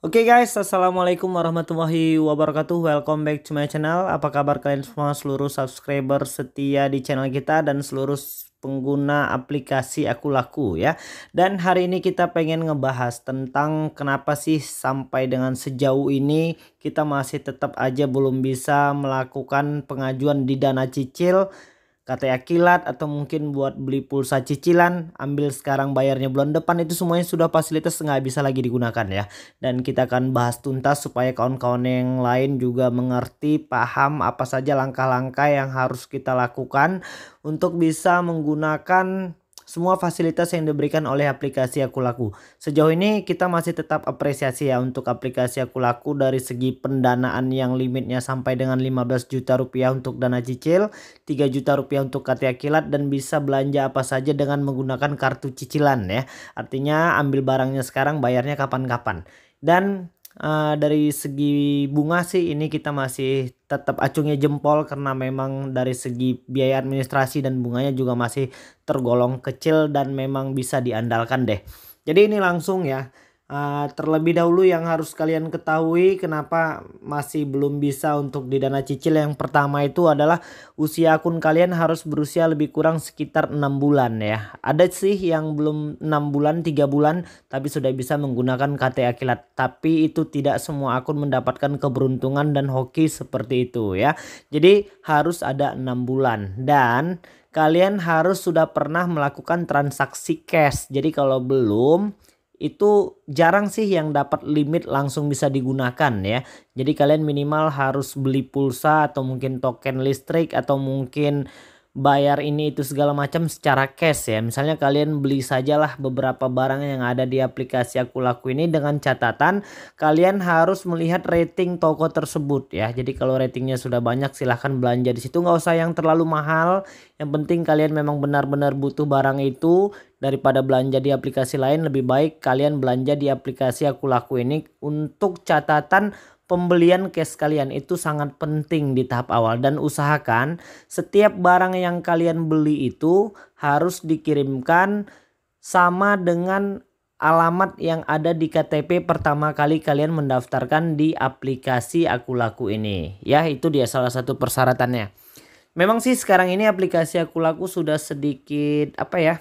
Oke guys, assalamualaikum warahmatullahi wabarakatuh. Welcome back to my channel. Apa kabar kalian semua, seluruh subscriber setia di channel kita dan seluruh pengguna aplikasi Aku Laku ya. Dan hari ini kita pengen ngebahas tentang kenapa sih sampai dengan sejauh ini kita masih tetap aja belum bisa melakukan pengajuan di dana cicil, KTA Kilat, atau mungkin buat beli pulsa cicilan, ambil sekarang bayarnya bulan depan. Itu semuanya sudah fasilitas nggak bisa lagi digunakan ya. Dan kita akan bahas tuntas supaya kawan-kawan yang lain juga mengerti, paham apa saja langkah-langkah yang harus kita lakukan untuk bisa menggunakan semua fasilitas yang diberikan oleh aplikasi Aku Laku. Sejauh ini kita masih tetap apresiasi ya untuk aplikasi Aku Laku dari segi pendanaan yang limitnya sampai dengan 15 juta rupiah untuk dana cicil, 3 juta rupiah untuk KTA Kilat, dan bisa belanja apa saja dengan menggunakan kartu cicilan ya. Artinya ambil barangnya sekarang, bayarnya kapan-kapan. Dan dari segi bunga sih ini kita masih tetap acungnya jempol karena memang dari segi biaya administrasi dan bunganya juga masih tergolong kecil dan memang bisa diandalkan deh. Jadi ini langsung ya. Terlebih dahulu yang harus kalian ketahui kenapa masih belum bisa untuk di dana cicil. Yang pertama itu adalah usia akun kalian harus berusia lebih kurang sekitar 6 bulan ya. Ada sih yang belum 6 bulan, 3 bulan tapi sudah bisa menggunakan KTA Kilat. Tapi itu tidak semua akun mendapatkan keberuntungan dan hoki seperti itu ya. Jadi harus ada 6 bulan dan kalian harus sudah pernah melakukan transaksi cash. Jadi kalau belum, itu jarang sih yang dapat limit langsung bisa digunakan ya. Jadi kalian minimal harus beli pulsa atau mungkin token listrik atau mungkin bayar ini itu segala macam secara cash ya. Misalnya kalian beli sajalah beberapa barang yang ada di aplikasi Aku Laku ini dengan catatan kalian harus melihat rating toko tersebut ya. Jadi kalau ratingnya sudah banyak silahkan belanja di situ, nggak usah yang terlalu mahal. Yang penting kalian memang benar-benar butuh barang itu. Daripada belanja di aplikasi lain, lebih baik kalian belanja di aplikasi Aku Laku ini. Untuk catatan pembelian cash kalian itu sangat penting di tahap awal, dan usahakan setiap barang yang kalian beli itu harus dikirimkan sama dengan alamat yang ada di KTP pertama kali kalian mendaftarkan di aplikasi Aku Laku ini ya. Itu dia salah satu persyaratannya. Memang sih sekarang ini aplikasi Aku Laku sudah sedikit apa ya,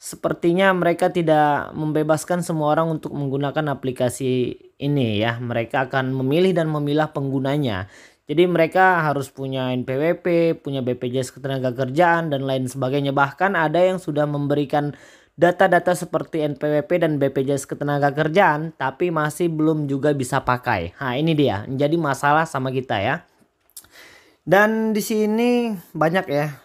sepertinya mereka tidak membebaskan semua orang untuk menggunakan aplikasi ini ya. Mereka akan memilih dan memilah penggunanya. Jadi mereka harus punya NPWP, punya BPJS Ketenagakerjaan dan lain sebagainya. Bahkan ada yang sudah memberikan data-data seperti NPWP dan BPJS Ketenagakerjaan tapi masih belum juga bisa pakai. Nah, ini dia menjadi masalah sama kita ya. Dan di sini banyak ya.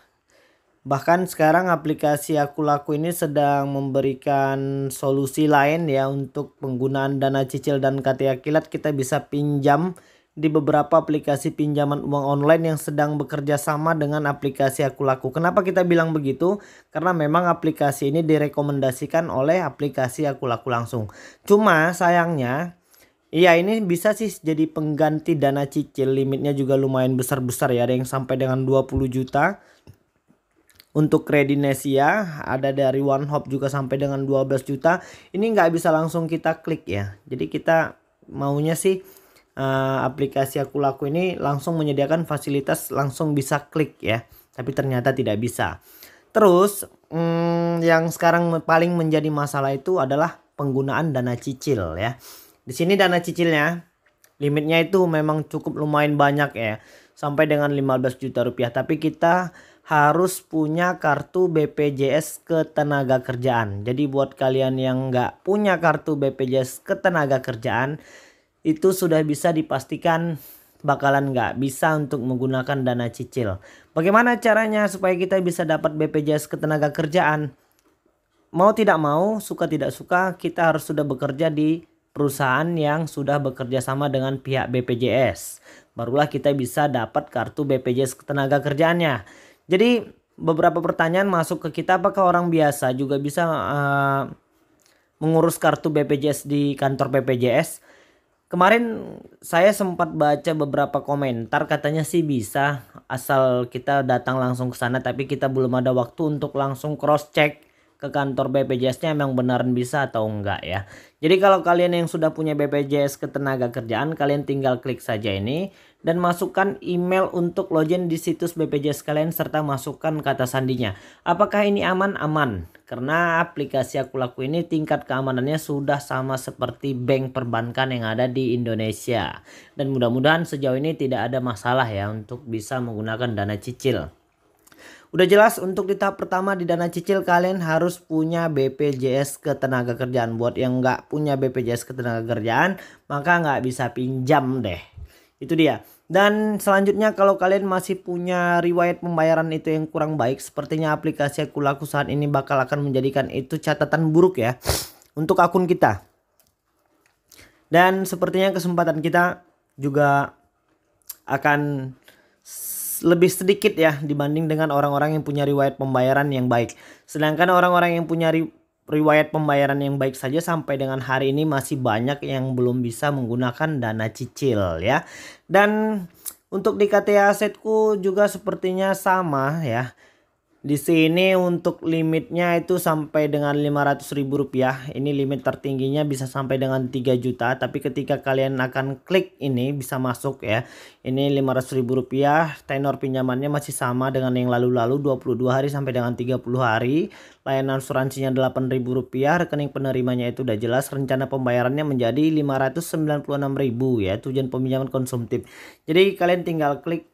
Bahkan sekarang aplikasi Aku Laku ini sedang memberikan solusi lain ya untuk penggunaan dana cicil dan KTA Kilat. Kita bisa pinjam di beberapa aplikasi pinjaman uang online yang sedang bekerja sama dengan aplikasi Aku Laku. Kenapa kita bilang begitu? Karena memang aplikasi ini direkomendasikan oleh aplikasi Aku Laku langsung. Cuma sayangnya, iya, ini bisa sih jadi pengganti dana cicil. Limitnya juga lumayan besar-besar ya. Ada yang sampai dengan 20 juta. Untuk Kredinesia ada dari One Hop juga sampai dengan 12 juta. Ini nggak bisa langsung kita klik ya. Jadi kita maunya sih aplikasi Aku Laku ini langsung menyediakan fasilitas langsung bisa klik ya. Tapi ternyata tidak bisa. Terus yang sekarang paling menjadi masalah itu adalah penggunaan dana cicil ya. Di sini dana cicilnya limitnya itu memang cukup lumayan banyak ya. Sampai dengan 15 juta rupiah. Tapi kita harus punya kartu BPJS Ketenagakerjaan. Jadi buat kalian yang nggak punya kartu BPJS Ketenagakerjaan, itu sudah bisa dipastikan bakalan nggak bisa untuk menggunakan dana cicil. Bagaimana caranya supaya kita bisa dapat BPJS Ketenagakerjaan? Mau tidak mau, suka tidak suka, kita harus sudah bekerja di perusahaan yang sudah bekerja sama dengan pihak BPJS. Barulah kita bisa dapat kartu BPJS Ketenagakerjaannya. Jadi beberapa pertanyaan masuk ke kita, apakah orang biasa juga bisa mengurus kartu BPJS di kantor BPJS? Kemarin saya sempat baca beberapa komentar, katanya sih bisa asal kita datang langsung ke sana, tapi kita belum ada waktu untuk langsung cross check ke kantor BPJS-nya emang beneran bisa atau enggak ya. Jadi kalau kalian yang sudah punya BPJS Ketenagakerjaan, kalian tinggal klik saja ini dan masukkan email untuk login di situs BPJS kalian serta masukkan kata sandinya. Apakah ini aman? Aman. Karena aplikasi Aku Laku ini tingkat keamanannya sudah sama seperti bank perbankan yang ada di Indonesia. Dan mudah-mudahan sejauh ini tidak ada masalah ya untuk bisa menggunakan dana cicil. Udah jelas untuk di tahap pertama di dana cicil kalian harus punya BPJS Ketenagakerjaan. Buat yang nggak punya BPJS Ketenagakerjaan maka nggak bisa pinjam deh. Itu dia. Dan selanjutnya kalau kalian masih punya riwayat pembayaran itu yang kurang baik, sepertinya aplikasi Aku Laku saat ini bakal akan menjadikan itu catatan buruk ya untuk akun kita. Dan sepertinya kesempatan kita juga akan lebih sedikit ya dibanding dengan orang-orang yang punya riwayat pembayaran yang baik. Sedangkan orang-orang yang punya riwayat pembayaran yang baik saja sampai dengan hari ini masih banyak yang belum bisa menggunakan dana cicil ya. Dan untuk di KTA Asetku juga sepertinya sama ya. Di sini untuk limitnya itu sampai dengan Rp500.000. Ini limit tertingginya bisa sampai dengan 3 juta. Tapi ketika kalian akan klik ini bisa masuk ya. Ini Rp500.000. Tenor pinjamannya masih sama dengan yang lalu-lalu 22 hari sampai dengan 30 hari. Layanan asuransinya Rp8.000. Rekening penerimanya itu udah jelas. Rencana pembayarannya menjadi Rp596.000 ya. Tujuan peminjaman konsumtif. Jadi kalian tinggal klik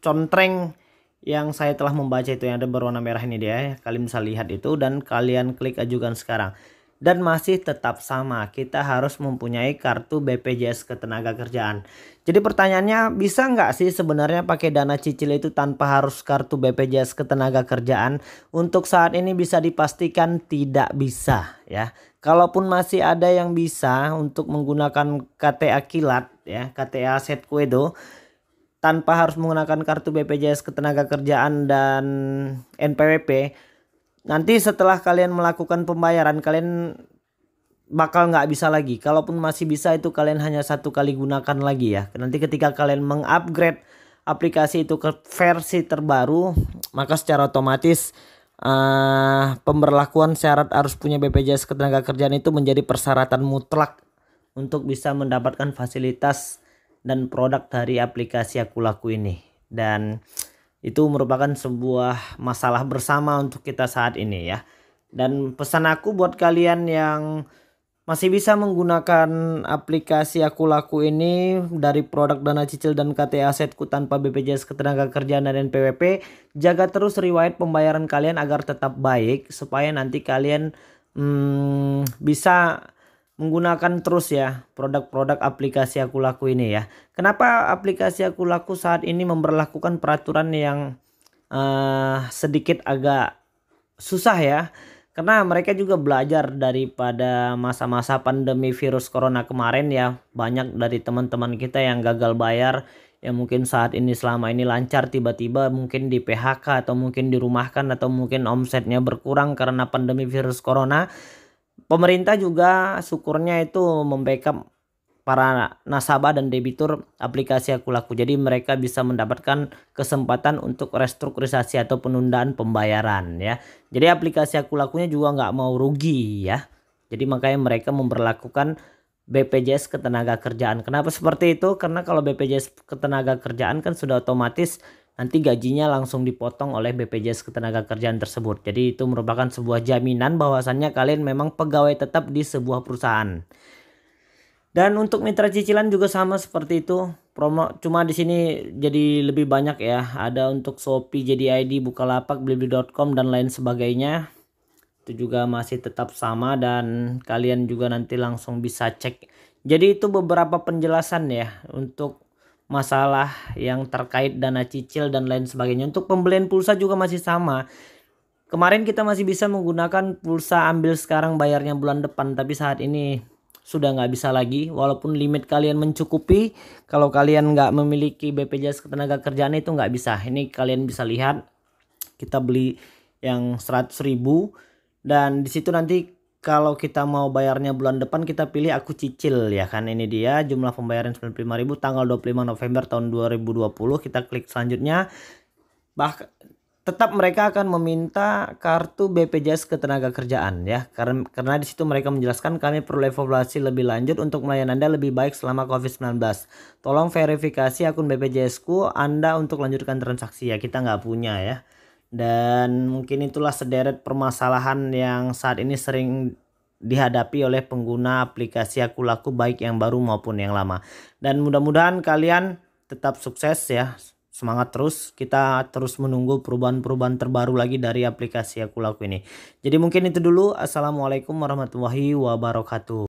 contreng yang saya telah membaca itu yang ada berwarna merah ini dia ya. Kalian bisa lihat itu dan kalian klik ajukan sekarang. Dan masih tetap sama, kita harus mempunyai kartu BPJS Ketenagakerjaan. Jadi pertanyaannya, bisa nggak sih sebenarnya pakai dana cicil itu tanpa harus kartu BPJS Ketenagakerjaan? Untuk saat ini bisa dipastikan tidak bisa ya. Kalaupun masih ada yang bisa untuk menggunakan KTA Kilat ya, KTA Asetku itu tanpa harus menggunakan kartu BPJS Ketenagakerjaan dan NPWP. Nanti setelah kalian melakukan pembayaran kalian bakal nggak bisa lagi. Kalaupun masih bisa itu kalian hanya satu kali gunakan lagi ya. Nanti ketika kalian mengupgrade aplikasi itu ke versi terbaru maka secara otomatis pemberlakuan syarat harus punya BPJS Ketenagakerjaan itu menjadi persyaratan mutlak untuk bisa mendapatkan fasilitas dan produk dari aplikasi Aku Laku ini. Dan itu merupakan sebuah masalah bersama untuk kita saat ini ya. Dan pesan aku buat kalian yang masih bisa menggunakan aplikasi Aku Laku ini dari produk dana cicil dan KTA Asetku tanpa BPJS Ketenagakerjaan dan NPWP, jaga terus riwayat pembayaran kalian agar tetap baik supaya nanti kalian bisa menggunakan terus ya produk-produk aplikasi Aku Laku ini ya. Kenapa aplikasi Aku Laku saat ini memberlakukan peraturan yang sedikit agak susah ya. Karena mereka juga belajar daripada masa-masa pandemi virus corona kemarin ya. Banyak dari teman-teman kita yang gagal bayar, yang mungkin saat ini selama ini lancar tiba-tiba mungkin di PHK atau mungkin dirumahkan atau mungkin omsetnya berkurang karena pandemi virus corona. Pemerintah juga syukurnya itu membackup para nasabah dan debitur aplikasi Aku Laku. Jadi mereka bisa mendapatkan kesempatan untuk restrukturisasi atau penundaan pembayaran ya. Jadi aplikasi Aku Lakunya juga nggak mau rugi ya. Jadi makanya mereka memberlakukan BPJS Ketenagakerjaan. Kenapa seperti itu? Karena kalau BPJS Ketenagakerjaan kan sudah otomatis nanti gajinya langsung dipotong oleh BPJS Ketenagakerjaan tersebut. Jadi itu merupakan sebuah jaminan bahwasannya kalian memang pegawai tetap di sebuah perusahaan. Dan untuk mitra cicilan juga sama seperti itu. Promo cuma di sini jadi lebih banyak ya. Ada untuk Shopee, JDID, Bukalapak, Blibli.com dan lain sebagainya. Itu juga masih tetap sama dan kalian juga nanti langsung bisa cek. Jadi itu beberapa penjelasan ya untuk masalah yang terkait dana cicil dan lain sebagainya. Untuk pembelian pulsa juga masih sama. Kemarin kita masih bisa menggunakan pulsa ambil sekarang bayarnya bulan depan, tapi saat ini sudah nggak bisa lagi. Walaupun limit kalian mencukupi, kalau kalian nggak memiliki BPJS Ketenagakerjaan itu nggak bisa. Ini kalian bisa lihat kita beli yang 100.000 dan disitu nanti kalau kita mau bayarnya bulan depan kita pilih Aku Cicil ya kan. Ini dia jumlah pembayaran 95.000 tanggal 25 November tahun 2020. Kita klik selanjutnya. tetap mereka akan meminta kartu BPJS Ketenagakerjaan ya, karena di situ mereka menjelaskan kami perlu evaluasi lebih lanjut untuk melayani Anda lebih baik selama COVID-19. Tolong verifikasi akun BPJS-ku Anda untuk lanjutkan transaksi ya, kita nggak punya ya. Dan mungkin itulah sederet permasalahan yang saat ini sering dihadapi oleh pengguna aplikasi Aku Laku baik yang baru maupun yang lama. Dan mudah-mudahan kalian tetap sukses ya. Semangat terus, kita terus menunggu perubahan-perubahan terbaru lagi dari aplikasi Aku Laku ini. Jadi mungkin itu dulu. Assalamualaikum warahmatullahi wabarakatuh.